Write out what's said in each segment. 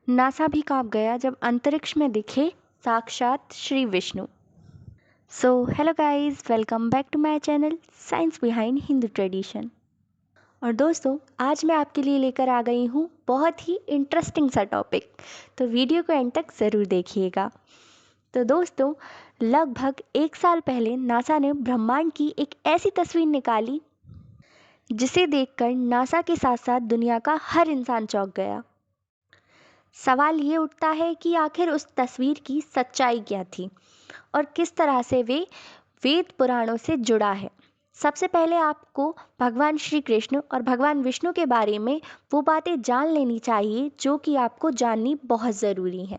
NASA भी कांप गया जब अंतरिक्ष में दिखे साक्षात Shri Vishnu. So hello guys, welcome back to my channel science behind Hindu tradition. और दोस्तों, आज मैं आपके लिए लेकर आ गई हूँ बहुत ही इंटरेस्टिंग सा टॉपिक, तो वीडियो को एंड तक ज़रूर देखिएगा। तो दोस्तों, लगभग 1 साल पहले नासा ने ब्रह्मांड की एक ऐसी तस्वीर निकाली जिसे देखकर नासा के साथ साथ दुनिया का हर इंसान चौंक गया। सवाल ये उठता है कि आखिर उस तस्वीर की सच्चाई क्या थी और किस तरह से वे वेद पुराणों से जुड़ा है। सबसे पहले आपको भगवान श्री कृष्ण और भगवान विष्णु के बारे में वो बातें जान लेनी चाहिए जो कि आपको जाननी बहुत ज़रूरी है,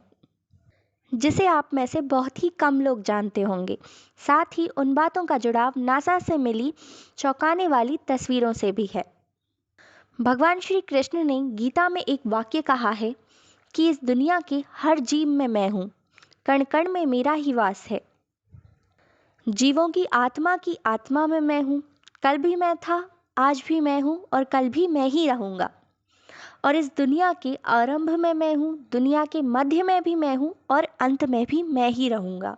जिसे आप में से बहुत ही कम लोग जानते होंगे। साथ ही उन बातों का जुड़ाव नासा से मिली चौंकाने वाली तस्वीरों से भी है। भगवान श्री कृष्ण ने गीता में एक वाक्य कहा है कि इस दुनिया के हर जीव में मैं हूँ, कण कण में मेरा ही वास है। जीवों की आत्मा में मैं हूँ। कल भी मैं था, आज भी मैं हूँ और कल भी मैं ही रहूँगा। और इस दुनिया के आरंभ में मैं हूँ, दुनिया के मध्य में भी मैं हूँ और अंत में भी मैं ही रहूँगा।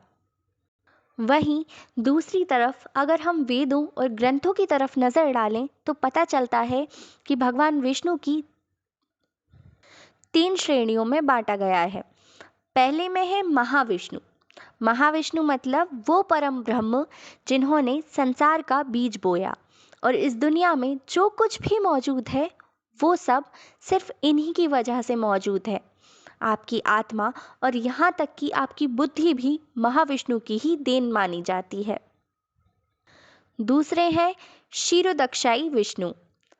वहीं दूसरी तरफ अगर हम वेदों और ग्रंथों की तरफ नज़र डालें तो पता चलता है कि भगवान विष्णु की 3 श्रेणियों में बांटा गया है। पहले में है महाविष्णु। महाविष्णु मतलब वो परम ब्रह्म जिन्होंने संसार का बीज बोया और इस दुनिया में जो कुछ भी मौजूद है वो सब सिर्फ इन्हीं की वजह से मौजूद है। आपकी आत्मा और यहाँ तक कि आपकी बुद्धि भी महाविष्णु की ही देन मानी जाती है। दूसरे हैं क्षीरोदक्षाई विष्णु।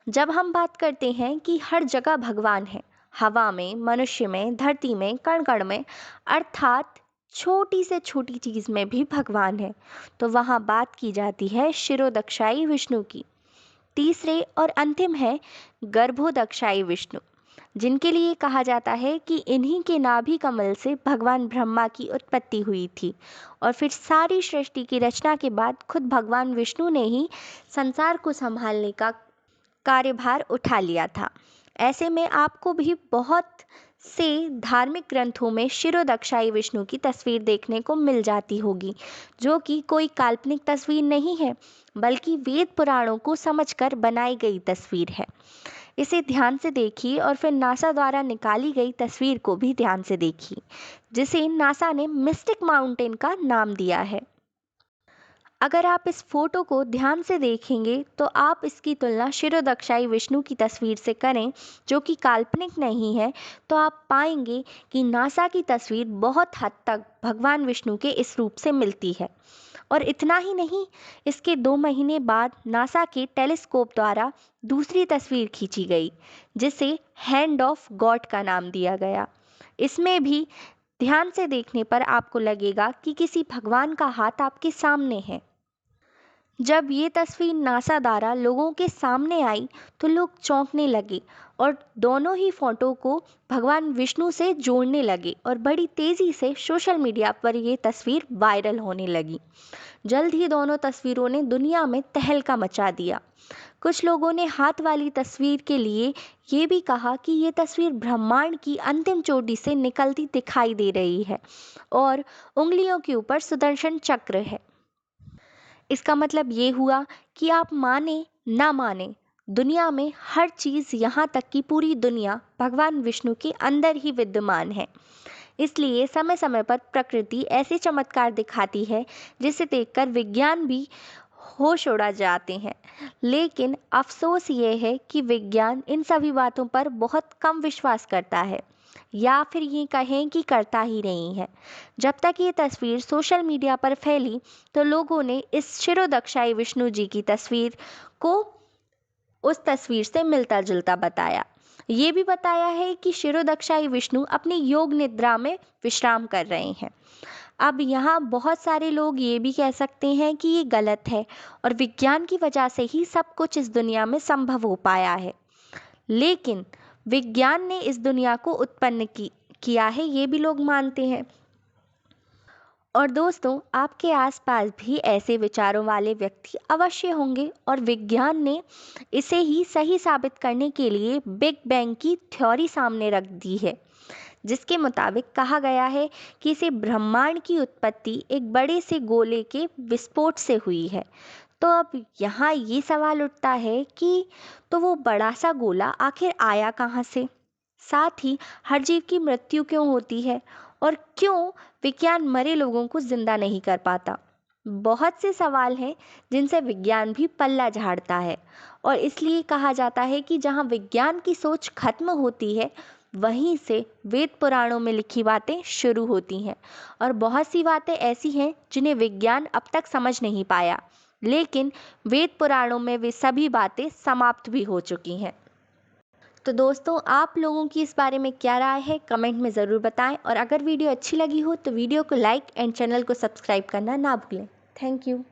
जब हम बात करते हैं कि हर जगह भगवान है, हवा में, मनुष्य में, धरती में, कण कण में, अर्थात छोटी से छोटी चीज़ में भी भगवान है, तो वहाँ बात की जाती है शिरोदक्षाई विष्णु की। तीसरे और अंतिम है गर्भोदक्षाई विष्णु, जिनके लिए कहा जाता है कि इन्हीं के नाभि कमल से भगवान ब्रह्मा की उत्पत्ति हुई थी और फिर सारी सृष्टि की रचना के बाद खुद भगवान विष्णु ने ही संसार को संभालने का कार्यभार उठा लिया था। ऐसे में आपको भी बहुत से धार्मिक ग्रंथों में शिरोदक्षाई विष्णु की तस्वीर देखने को मिल जाती होगी, जो कि कोई काल्पनिक तस्वीर नहीं है बल्कि वेद पुराणों को समझकर बनाई गई तस्वीर है। इसे ध्यान से देखिए और फिर नासा द्वारा निकाली गई तस्वीर को भी ध्यान से देखिए, जिसे नासा ने मिस्टिक माउंटेन का नाम दिया है। अगर आप इस फोटो को ध्यान से देखेंगे तो आप इसकी तुलना शिरोदक्षाई विष्णु की तस्वीर से करें, जो कि काल्पनिक नहीं है, तो आप पाएंगे कि नासा की तस्वीर बहुत हद तक भगवान विष्णु के इस रूप से मिलती है। और इतना ही नहीं, इसके 2 महीने बाद नासा के टेलीस्कोप द्वारा दूसरी तस्वीर खींची गई, जिसे हैंड ऑफ गॉड का नाम दिया गया। इसमें भी ध्यान से देखने पर आपको लगेगा कि किसी भगवान का हाथ आपके सामने है। जब ये तस्वीर नासा द्वारा लोगों के सामने आई तो लोग चौंकने लगे और दोनों ही फोटो को भगवान विष्णु से जोड़ने लगे और बड़ी तेज़ी से सोशल मीडिया पर ये तस्वीर वायरल होने लगी। जल्द ही दोनों तस्वीरों ने दुनिया में तहलका मचा दिया। कुछ लोगों ने हाथ वाली तस्वीर के लिए ये भी कहा कि ये तस्वीर ब्रह्मांड की अंतिम चोटी से निकलती दिखाई दे रही है और उंगलियों के ऊपर सुदर्शन चक्र है। इसका मतलब ये हुआ कि आप माने ना माने, दुनिया में हर चीज़, यहाँ तक कि पूरी दुनिया भगवान विष्णु के अंदर ही विद्यमान है। इसलिए समय समय पर प्रकृति ऐसे चमत्कार दिखाती है जिसे देखकर विज्ञान भी होश उड़ा जाते हैं। लेकिन अफसोस ये है कि विज्ञान इन सभी बातों पर बहुत कम विश्वास करता है, या फिर ये कहें कि करता ही नहीं है। जब तक ये तस्वीर सोशल मीडिया पर फैली तो लोगों ने इस शिरोदक्षाई विष्णु जी की तस्वीर को उस तस्वीर से मिलता जुलता बताया। ये भी बताया है कि शिरोदक्षाई विष्णु अपनी योग निद्रा में विश्राम कर रहे हैं। अब यहाँ बहुत सारे लोग ये भी कह सकते हैं कि ये गलत है और विज्ञान की वजह से ही सब कुछ इस दुनिया में संभव हो पाया है। लेकिन विज्ञान ने इस दुनिया को उत्पन्न किया है, ये भी लोग मानते हैं। और दोस्तों, आपके आसपास भी ऐसे विचारों वाले व्यक्ति अवश्य होंगे और विज्ञान ने इसे ही सही साबित करने के लिए बिग बैंग की थ्योरी सामने रख दी है, जिसके मुताबिक कहा गया है कि इसे ब्रह्मांड की उत्पत्ति एक बड़े से गोले के विस्फोट से हुई है। तो अब यहाँ ये सवाल उठता है कि तो वो बड़ा सा गोला आखिर आया कहाँ से? साथ ही हर जीव की मृत्यु क्यों होती है और क्यों विज्ञान मरे लोगों को जिंदा नहीं कर पाता? बहुत से सवाल हैं जिनसे विज्ञान भी पल्ला झाड़ता है और इसलिए कहा जाता है कि जहाँ विज्ञान की सोच खत्म होती है वहीं से वेद पुराणों में लिखी बातें शुरू होती हैं। और बहुत सी बातें ऐसी हैं जिन्हें विज्ञान अब तक समझ नहीं पाया, लेकिन वेद पुराणों में वे सभी बातें समाप्त भी हो चुकी हैं। तो दोस्तों, आप लोगों की इस बारे में क्या राय है, कमेंट में ज़रूर बताएं। और अगर वीडियो अच्छी लगी हो तो वीडियो को लाइक एंड चैनल को सब्सक्राइब करना ना भूलें। Thank you.